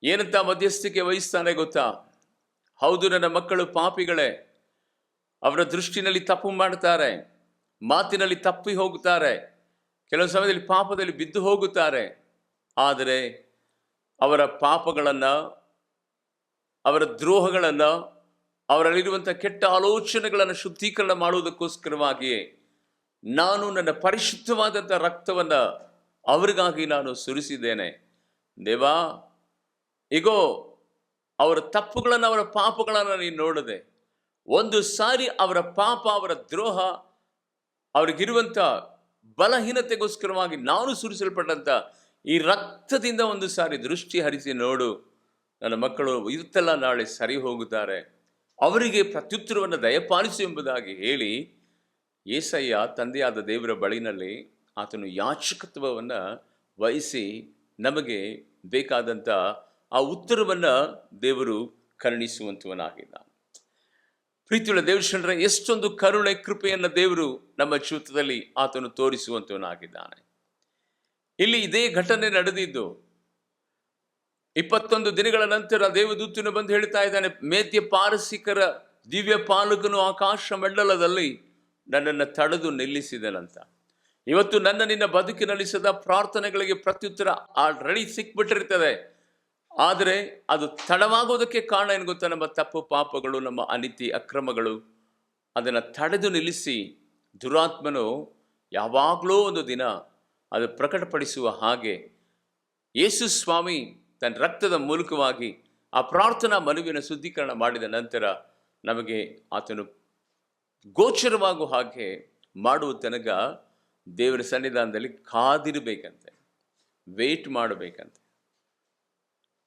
ಏನಂತ ಮಧ್ಯಸ್ಥಿಕೆ ವಹಿಸ್ತಾನೆ ಗೊತ್ತಾ? ಹೌದು, ನನ್ನ ಮಕ್ಕಳು ಪಾಪಿಗಳೇ, ಅವರ ದೃಷ್ಟಿನಲ್ಲಿ ತಪ್ಪು ಮಾಡ್ತಾರೆ, ಮಾತಿನಲ್ಲಿ ತಪ್ಪಿ ಹೋಗುತ್ತಾರೆ, ಕೆಲವು ಸಮಯದಲ್ಲಿ ಪಾಪದಲ್ಲಿ ಬಿದ್ದು ಹೋಗುತ್ತಾರೆ. ಆದರೆ ಅವರ ಪಾಪಗಳನ್ನು, ಅವರ ದ್ರೋಹಗಳನ್ನು, ಅವರಲ್ಲಿರುವಂಥ ಕೆಟ್ಟ ಆಲೋಚನೆಗಳನ್ನು ಶುದ್ಧೀಕರಣ ಮಾಡುವುದಕ್ಕೋಸ್ಕರವಾಗಿಯೇ ನಾನು ನನ್ನ ಪರಿಶುದ್ಧವಾದಂಥ ರಕ್ತವನ್ನು ಅವರಿಗಾಗಿ ನಾನು ಸುರಿಸಿದ್ದೇನೆ. ದೇವಾ, ಈಗೋ ಅವರ ತಪ್ಪುಗಳನ್ನು, ಅವರ ಪಾಪಗಳನ್ನು ನೀನು ನೋಡದೆ, ಒಂದು ಸಾರಿ ಅವರ ಪಾಪ, ಅವರ ದ್ರೋಹ, ಅವರಿಗಿರುವಂಥ ಬಲಹೀನತೆಗೋಸ್ಕರವಾಗಿ ನಾನು ಸುರಿಸಲ್ಪಟ್ಟಂಥ ಈ ರಕ್ತದಿಂದ ಒಂದು ಸಾರಿ ದೃಷ್ಟಿ ಹರಿಸಿ ನೋಡು. ನನ್ನ ಮಕ್ಕಳು ಇವತ್ತೆಲ್ಲ ನಾಳೆ ಸರಿ ಹೋಗುತ್ತಾರೆ, ಅವರಿಗೆ ಪ್ರತ್ಯುತ್ತರವನ್ನು ದಯಪಾಲಿಸು ಎಂಬುದಾಗಿ ಹೇಳಿ ಏಸಯ್ಯ ತಂದೆಯಾದ ದೇವರ ಬಳಿನಲ್ಲಿ ಆತನು ಯಾಚಕತ್ವವನ್ನು ವಹಿಸಿ ನಮಗೆ ಬೇಕಾದಂಥ ಆ ಉತ್ತರವನ್ನು ದೇವರು ಕರುಣಿಸುವಂತವನಾಗಿದ್ದಾನೆ. ಪ್ರೀತಿಯುಳ್ಳ ದೇವಶನರ, ಎಷ್ಟೊಂದು ಕರುಣೆ, ಕೃಪೆಯನ್ನು ದೇವರು ನಮ್ಮ ಜೀವಿತದಲ್ಲಿ ಆತನು ತೋರಿಸುವಂತವನಾಗಿದ್ದಾನೆ. ಇಲ್ಲಿ ಇದೇ ಘಟನೆ ನಡೆದಿದ್ದು 21 ದಿನಗಳ ನಂತರ ದೇವದೂತನು ಬಂದು ಹೇಳ್ತಾ ಇದ್ದಾನೆ, ಮೇದ್ಯ ಪಾರಸಿಕರ ದಿವ್ಯ ಪಾಲಕನು ಆಕಾಶ ಮಂಡಲದಲ್ಲಿ ನನ್ನನ್ನು ತಡೆದು ನಿಲ್ಲಿಸಿದನಂತ. ಇವತ್ತು ನಿನ್ನ ಬದುಕಿನಲ್ಲಿ ಸದಾ ಪ್ರಾರ್ಥನೆಗಳಿಗೆ ಪ್ರತ್ಯುತ್ತರ ಆಲ್ರೆಡಿ ಸಿಕ್ಬಿಟ್ಟಿರ್ತದೆ. ಆದರೆ ಅದು ತಡವಾಗೋದಕ್ಕೆ ಕಾರಣ ಏನು ಗೊತ್ತಾ? ನಮ್ಮ ತಪ್ಪು ಪಾಪಗಳು, ನಮ್ಮ ಅನೀತಿ ಅಕ್ರಮಗಳು. ಅದನ್ನು ತಡೆದು ನಿಲ್ಲಿಸಿ ದುರಾತ್ಮನು ಯಾವಾಗಲೂ ಒಂದು ದಿನ ಅದು ಪ್ರಕಟಪಡಿಸುವ ಹಾಗೆ ಯೇಸು ಸ್ವಾಮಿ ತನ್ನ ರಕ್ತದ ಮೂಲಕವಾಗಿ ಆ ಪ್ರಾರ್ಥನಾ ಮನವಿಯನ್ನು ಶುದ್ಧೀಕರಣ ಮಾಡಿದ ನಂತರ ನಮಗೆ ಆತನು ಗೋಚರವಾಗುವ ಹಾಗೆ ಮಾಡುವ ತನಕ ದೇವರ ಸನ್ನಿಧಾನದಲ್ಲಿ ಕಾದಿರಬೇಕಂತೆ, ವೇಟ್ ಮಾಡಬೇಕಂತೆ.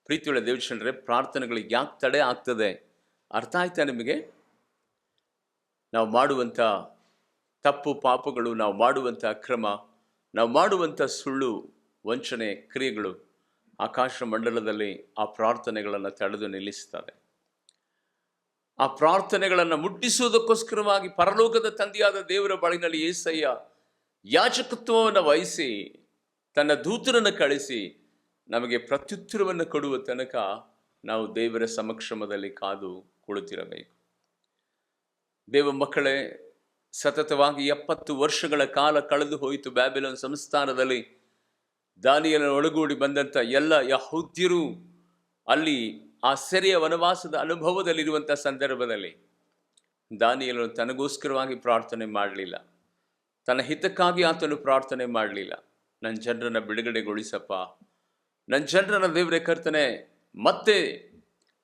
ಪ್ರೀತಿಯುಳ್ಳ ದೇವಜನರೇ, ಪ್ರಾರ್ಥನೆಗಳಿಗೆ ಯಾಕೆ ತಡೆ ಆಗ್ತದೆ ಅರ್ಥ ಆಯ್ತಾ ನಿಮಗೆ? ನಾವು ಮಾಡುವಂಥ ತಪ್ಪು ಪಾಪಗಳು, ನಾವು ಮಾಡುವಂಥ ಅಕ್ರಮ, ನಾವು ಮಾಡುವಂಥ ಸುಳ್ಳು ವಂಚನೆ ಕ್ರಿಯೆಗಳು ಆಕಾಶ ಮಂಡಲದಲ್ಲಿ ಆ ಪ್ರಾರ್ಥನೆಗಳನ್ನು ತಡೆದು ನಿಲ್ಲಿಸ್ತದೆ. ಆ ಪ್ರಾರ್ಥನೆಗಳನ್ನು ಮುಟ್ಟಿಸುವುದಕ್ಕೋಸ್ಕರವಾಗಿ ಪರಲೋಕದ ತಂದೆಯಾದ ದೇವರ ಬಳಿನಲ್ಲಿ ಏಸಯ್ಯ ಯಾಚಕತ್ವವನ್ನು ವಹಿಸಿ ತನ್ನ ದೂತರನ್ನು ಕಳಿಸಿ ನಮಗೆ ಪ್ರತ್ಯುತ್ತರವನ್ನು ಕೊಡುವ ತನಕ ನಾವು ದೇವರ ಸಮಕ್ಷಮದಲ್ಲಿ ಕಾದು ಕುಳಿತಿರಬೇಕು. ದೇವ ಮಕ್ಕಳೇ, ಸತತವಾಗಿ 70 ವರ್ಷಗಳ ಕಾಲ ಕಳೆದು ಹೋಯಿತು. ಬ್ಯಾಬಿಲೋನ್ ಸಂಸ್ಥಾನದಲ್ಲಿ ದಾನಿಯೇಲನ ಒಳಗೂಡಿ ಬಂದಂಥ ಎಲ್ಲ ಯಹೂದ್ಯರು ಅಲ್ಲಿ ಆ ಸೆರೆಯ ವನವಾಸದ ಅನುಭವದಲ್ಲಿರುವಂಥ ಸಂದರ್ಭದಲ್ಲಿ ದಾನಿಯೇಲನು ತನಗೋಸ್ಕರವಾಗಿ ಪ್ರಾರ್ಥನೆ ಮಾಡಲಿಲ್ಲ. ತನ್ನ ಹಿತಕ್ಕಾಗಿ ಆತನು ಪ್ರಾರ್ಥನೆ ಮಾಡಲಿಲ್ಲ. ನನ್ನ ಜನರನ್ನು ಬಿಡುಗಡೆಗೊಳಿಸಪ್ಪ, ನನ್ನ ಜನರನ್ನ ದೇವರೇ ಕರ್ತನೆ ಮತ್ತೆ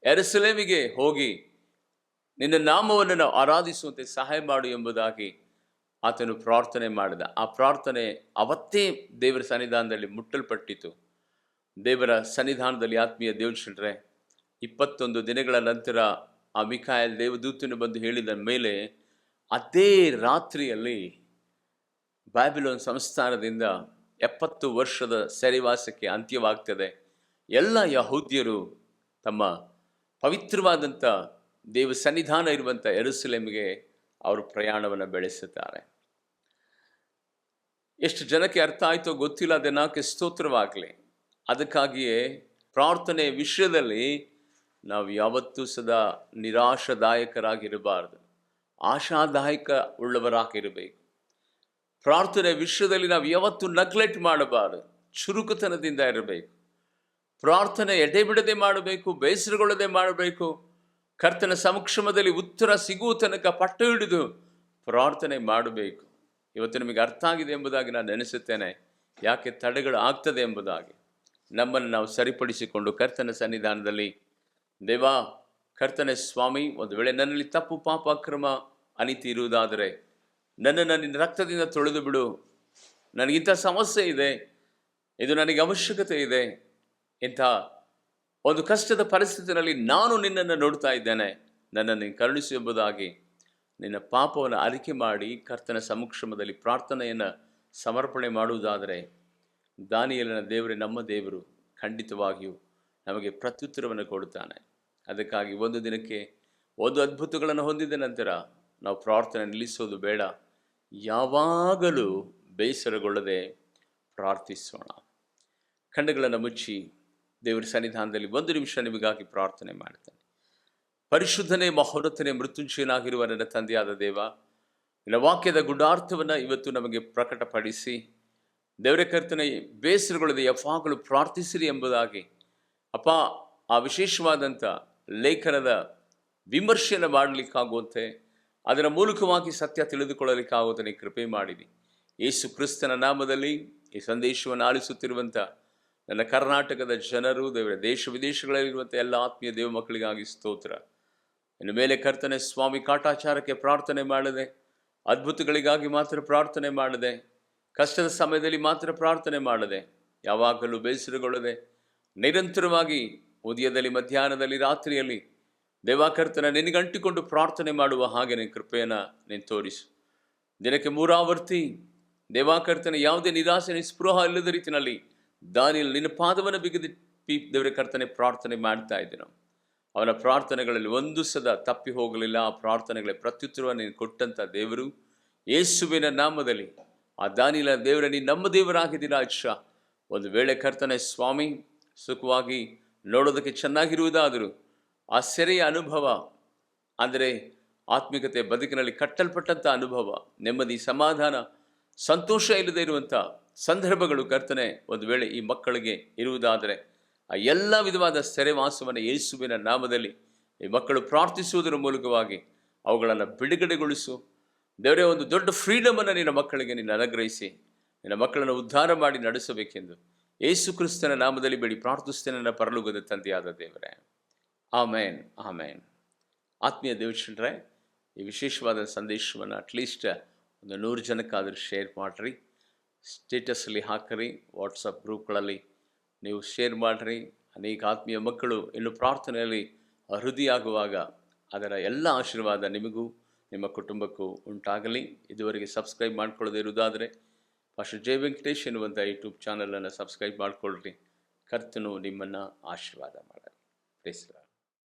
ಯೆರೂಸಲೇಮಿಗೆ ಹೋಗಿ ನಿನ್ನ ನಾಮವನ್ನು ನಾವು ಆರಾಧಿಸುವಂತೆ ಸಹಾಯ ಮಾಡು ಎಂಬುದಾಗಿ ಆತನು ಪ್ರಾರ್ಥನೆ ಮಾಡಿದ. ಆ ಪ್ರಾರ್ಥನೆ ಅವತ್ತೇ ದೇವರ ಸನ್ನಿಧಾನದಲ್ಲಿ ಮುಟ್ಟಲ್ಪಟ್ಟಿತು. ದೇವರ ಸನ್ನಿಧಾನದಲ್ಲಿ ಆತ್ಮೀಯ ದೇವಜನರೇ, 21 ದಿನಗಳ ನಂತರ ಆ ಮಿಕಾಯಲ್ ದೇವದೂತನು ಬಂದು ಹೇಳಿದ ಮೇಲೆ ಅದೇ ರಾತ್ರಿಯಲ್ಲಿ ಬ್ಯಾಬಿಲೋನ್ ಸಂಸ್ಥಾನದಿಂದ 70 ವರ್ಷದ ಸೆರೆವಾಸಕ್ಕೆ ಅಂತ್ಯವಾಗ್ತದೆ. ಎಲ್ಲ ಯಹೂದ್ಯರು ತಮ್ಮ ಪವಿತ್ರವಾದಂಥ ದೇವ ಸನ್ನಿಧಾನ ಇರುವಂಥ ಯೆರೂಸಲೇಮಿಗೆ ಅವರು ಪ್ರಯಾಣವನ್ನು ಬೆಳೆಸುತ್ತಾರೆ. ಎಷ್ಟು ಜನಕ್ಕೆ ಅರ್ಥ ಆಯಿತೋ ಗೊತ್ತಿಲ್ಲ, ಅದಕ್ಕೆ ಸ್ತೋತ್ರವಾಗಲಿ. ಅದಕ್ಕಾಗಿಯೇ ಪ್ರಾರ್ಥನೆ ವಿಷಯದಲ್ಲಿ ನಾವು ಯಾವತ್ತೂ ಸದಾ ನಿರಾಶಾದಾಯಕರಾಗಿರಬಾರ್ದು, ಆಶಾದಾಯಕ ಉಳ್ಳವರಾಗಿರಬೇಕು. ಪ್ರಾರ್ಥನೆ ವಿಷಯದಲ್ಲಿ ನಾವು ಯಾವತ್ತೂ ನೆಗ್ಲೆಕ್ಟ್ ಮಾಡಬಾರದು, ಚುರುಕುತನದಿಂದ ಇರಬೇಕು. ಪ್ರಾರ್ಥನೆ ಎಡೆಬಿಡದೆ ಮಾಡಬೇಕು, ಬೇಸರಗೊಳ್ಳದೆ ಮಾಡಬೇಕು. ಕರ್ತನ ಸಮಕ್ಷಮದಲ್ಲಿ ಉತ್ತರ ಸಿಗುವ ತನಕ ಪಟ್ಟು ಹಿಡಿದು ಪ್ರಾರ್ಥನೆ ಮಾಡಬೇಕು. ಇವತ್ತು ನಿಮಗೆ ಅರ್ಥ ಆಗಿದೆ ಎಂಬುದಾಗಿ ನಾನು ನೆನೆಸುತ್ತೇನೆ. ಯಾಕೆ ತಡೆಗಳು ಆಗ್ತದೆ ಎಂಬುದಾಗಿ ನಮ್ಮನ್ನು ನಾವು ಸರಿಪಡಿಸಿಕೊಂಡು ಕರ್ತನ ಸನ್ನಿಧಾನದಲ್ಲಿ, ದೇವಾ ಕರ್ತನೆ ಸ್ವಾಮಿ, ಒಂದು ವೇಳೆ ನನ್ನಲ್ಲಿ ತಪ್ಪು ಪಾಪ ಅಕ್ರಮ ಅನೀತಿ ಇರುವುದಾದರೆ ನನ್ನನ್ನು ನಿನ್ನ ರಕ್ತದಿಂದ ತೊಳೆದು ಬಿಡು. ನನಗಿಂಥ ಸಮಸ್ಯೆ ಇದೆ, ಇದು ನನಗೆ ಅವಶ್ಯಕತೆ ಇದೆ, ಇಂಥ ಒಂದು ಕಷ್ಟದ ಪರಿಸ್ಥಿತಿಯಲ್ಲಿ ನಾನು ನಿನ್ನನ್ನು ನೋಡ್ತಾ ಇದ್ದೇನೆ, ನನ್ನನ್ನು ಕರುಣಿಸು ಎಂಬುದಾಗಿ ನಿನ್ನ ಪಾಪವನ್ನು ಅರಿಕೆ ಮಾಡಿ ಕರ್ತನ ಸಮಕ್ಷಮದಲ್ಲಿ ಪ್ರಾರ್ಥನೆಯನ್ನು ಸಮರ್ಪಣೆ ಮಾಡುವುದಾದರೆ ದಾನಿಯೇಲನ ದೇವರೇ ನಮ್ಮ ದೇವರು ಖಂಡಿತವಾಗಿಯೂ ನಮಗೆ ಪ್ರತ್ಯುತ್ತರವನ್ನು ಕೊಡುತ್ತಾನೆ. ಅದಕ್ಕಾಗಿ ಒಂದು ದಿನಕ್ಕೆ ಒಂದು ಅದ್ಭುತಗಳನ್ನು ಹೊಂದಿದ ನಂತರ ನಾವು ಪ್ರಾರ್ಥನೆ ನಿಲ್ಲಿಸೋದು ಬೇಡ. ಯಾವಾಗಲೂ ಬೇಸರಗೊಳ್ಳದೆ ಪ್ರಾರ್ಥಿಸೋಣ. ಕಣ್ಣುಗಳನ್ನು ಮುಚ್ಚಿ ದೇವರ ಸನ್ನಿಧಾನದಲ್ಲಿ ಒಂದು ನಿಮಿಷ ನಿಮಗಾಗಿ ಪ್ರಾರ್ಥನೆ ಮಾಡ್ತೇನೆ. ಪರಿಶುದ್ಧನೇ, ಮಹೋನ್ನತನೇ, ಮೃತ್ಯುಂಜಯನಾಗಿರುವ ನನ್ನ ತಂದೆಯಾದ ದೇವ, ನಿನ್ನ ವಾಕ್ಯದ ಗುಡಾರ್ಥವನ್ನು ಇವತ್ತು ನಮಗೆ ಪ್ರಕಟಪಡಿಸಿ, ದೇವರೇ ಕರ್ತನೆ ಬೇಸರಗೊಳ್ಳದೆ ಯಾವಾಗಲೂ ಪ್ರಾರ್ಥಿಸಿರಿ ಎಂಬುದಾಗಿ ಅಪ್ಪ ಆ ವಿಶೇಷವಾದಂಥ ಲೇಖನದ ವಿಮರ್ಶೆಯನ್ನು ಮಾಡಲಿಕ್ಕಾಗುವಂತೆ, ಅದರ ಮೂಲಕವಾಗಿ ಸತ್ಯ ತಿಳಿದುಕೊಳ್ಳಲಿಕ್ಕಾಗುವಂತೆ ನೀನು ಕೃಪೆ ಮಾಡಿದಿ. ಯೇಸು ಕ್ರಿಸ್ತನ ನಾಮದಲ್ಲಿ ಈ ಸಂದೇಶವನ್ನು ಆಲಿಸುತ್ತಿರುವಂಥ ನನ್ನ ಕರ್ನಾಟಕದ ಜನರು, ದೇವರ ದೇಶ ವಿದೇಶಗಳಲ್ಲಿರುವಂಥ ಎಲ್ಲ ಆತ್ಮೀಯ ದೇವ ಮಕ್ಕಳಿಗಾಗಿ ಸ್ತೋತ್ರ. ಇನ್ನು ಮೇಲೆ ಕರ್ತನೆ ಸ್ವಾಮಿ, ಕಾಟಾಚಾರಕ್ಕೆ ಪ್ರಾರ್ಥನೆ ಮಾಡದೆ, ಅದ್ಭುತಗಳಿಗಾಗಿ ಮಾತ್ರ ಪ್ರಾರ್ಥನೆ ಮಾಡದೆ, ಕಷ್ಟದ ಸಮಯದಲ್ಲಿ ಮಾತ್ರ ಪ್ರಾರ್ಥನೆ ಮಾಡದೆ, ಯಾವಾಗಲೂ ಬೇಸರಗೊಳ್ಳದೆ ನಿರಂತರವಾಗಿ ಉದಯದಲ್ಲಿ, ಮಧ್ಯಾಹ್ನದಲ್ಲಿ, ರಾತ್ರಿಯಲ್ಲಿ ದೇವಾಕರ್ತನ ನಿನಗಂಟಿಕೊಂಡು ಪ್ರಾರ್ಥನೆ ಮಾಡುವ ಹಾಗೆ ನಿನ್ನ ಕೃಪೆಯನ್ನು ನೀನು ತೋರಿಸು. ದಿನಕ್ಕೆ 3 ಆವರ್ತಿ ದೇವಾಕರ್ತನ ಯಾವುದೇ ನಿರಾಸೆ ನಿಸ್ಪೃಹ ಇಲ್ಲದ ರೀತಿಯಲ್ಲಿ ದಾನಿಯೇಲ ನಿನ್ನ ಪಾದವನ್ನು ಬಿಗಿದು ದೇವರ ಕರ್ತನೆ ಪ್ರಾರ್ಥನೆ ಮಾಡ್ತಾ ಇದ್ದೆನು. ಅವನ ಪ್ರಾರ್ಥನೆಗಳಲ್ಲಿ ಒಂದು ಸದಾ ತಪ್ಪಿ ಹೋಗಲಿಲ್ಲ. ಆ ಪ್ರಾರ್ಥನೆಗಳ ಪ್ರತ್ಯುತ್ತರವನ್ನು ನೀನು ಕೊಟ್ಟಂಥ ದೇವರು, ಯೇಸುವಿನ ನಾಮದಲ್ಲಿ ಆ ದಾನಿಯೇಲ ದೇವರ ನೀನು ನಮ್ಮ ದೇವರಾಗಿದ್ದೀರಾ. ಅಚ್ಚ ಒಂದು ವೇಳೆ ಕರ್ತನೆ ಸ್ವಾಮಿ ಸುಖವಾಗಿ ನೋಡೋದಕ್ಕೆ ಚೆನ್ನಾಗಿರುವುದಾದರೂ ಆ ಸೆರೆಯ ಅನುಭವ, ಅಂದರೆ ಆತ್ಮಿಕತೆ ಬದುಕಿನಲ್ಲಿ ಕಟ್ಟಲ್ಪಟ್ಟಂಥ ಅನುಭವ, ನೆಮ್ಮದಿ, ಸಮಾಧಾನ, ಸಂತೋಷ ಇಲ್ಲದೆ ಇರುವಂಥ ಸಂದರ್ಭಗಳು ಕರ್ತನೆ ಒಂದು ವೇಳೆ ಈ ಮಕ್ಕಳಿಗೆ ಇರುವುದಾದರೆ ಆ ಎಲ್ಲ ವಿಧವಾದ ಸೆರೆವಾಸವನ್ನು ಯೇಸುವಿನ ನಾಮದಲ್ಲಿ ಈ ಮಕ್ಕಳು ಪ್ರಾರ್ಥಿಸುವುದರ ಮೂಲಕವಾಗಿ ಅವುಗಳನ್ನು ಬಿಡುಗಡೆಗೊಳಿಸು. ದೇವರೇ, ಒಂದು ದೊಡ್ಡ ಫ್ರೀಡಮನ್ನು ನಿನ್ನ ಮಕ್ಕಳಿಗೆ ನೀನು ಅನುಗ್ರಹಿಸಿ ನಿನ್ನ ಮಕ್ಕಳನ್ನು ಉದ್ಧಾರ ಮಾಡಿ ನಡೆಸಬೇಕೆಂದು ಯೇಸು ಕ್ರಿಸ್ತನ ನಾಮದಲ್ಲಿ ಬೇಡಿ ಪ್ರಾರ್ಥಿಸ್ತೇನೆ ನನ್ನ ಪರಲೋಕದ ತಂದೆಯಾದ ದೇವರೇ. ಆಮೇನ್, ಆಮೇನ್. ಆತ್ಮೀಯ ದೇವಜನರೇ, ಈ ವಿಶೇಷವಾದ ಸಂದೇಶವನ್ನು ಅಟ್ಲೀಸ್ಟ್ ಒಂದು 100 ಜನಕ್ಕಾದರೂ ಶೇರ್ ಮಾಡಿರಿ, ಸ್ಟೇಟಸಲ್ಲಿ ಹಾಕಿರಿ, ವಾಟ್ಸಪ್ ಗ್ರೂಪ್ಗಳಲ್ಲಿ ನೀವು ಶೇರ್ ಮಾಡಿರಿ. ಅನೇಕ ಆತ್ಮೀಯ ಮಕ್ಕಳು ಇನ್ನು ಪ್ರಾರ್ಥನೆಯಲ್ಲಿ ಹೃದಯಾಗುವಾಗ ಅದರ ಎಲ್ಲ ಆಶೀರ್ವಾದ ನಿಮಗೂ ನಿಮ್ಮ ಕುಟುಂಬಕ್ಕೂ ಉಂಟಾಗಲಿ. ಇದುವರೆಗೆ ಸಬ್ಸ್ಕ್ರೈಬ್ ಮಾಡ್ಕೊಳ್ಳದೆ ಇರುವುದಾದರೆ ಪಾಸ್ಟರ್ ಜೆ ವೆಂಕಟೇಶ್ ಎನ್ನುವಂಥ ಯೂಟ್ಯೂಬ್ ಚಾನಲನ್ನು ಸಬ್ಸ್ಕ್ರೈಬ್ ಮಾಡಿಕೊಳ್ಳ್ರಿ. ಕರ್ತನು ನಿಮ್ಮನ್ನು ಆಶೀರ್ವಾದ ಮಾಡಲಿ. Praise lord.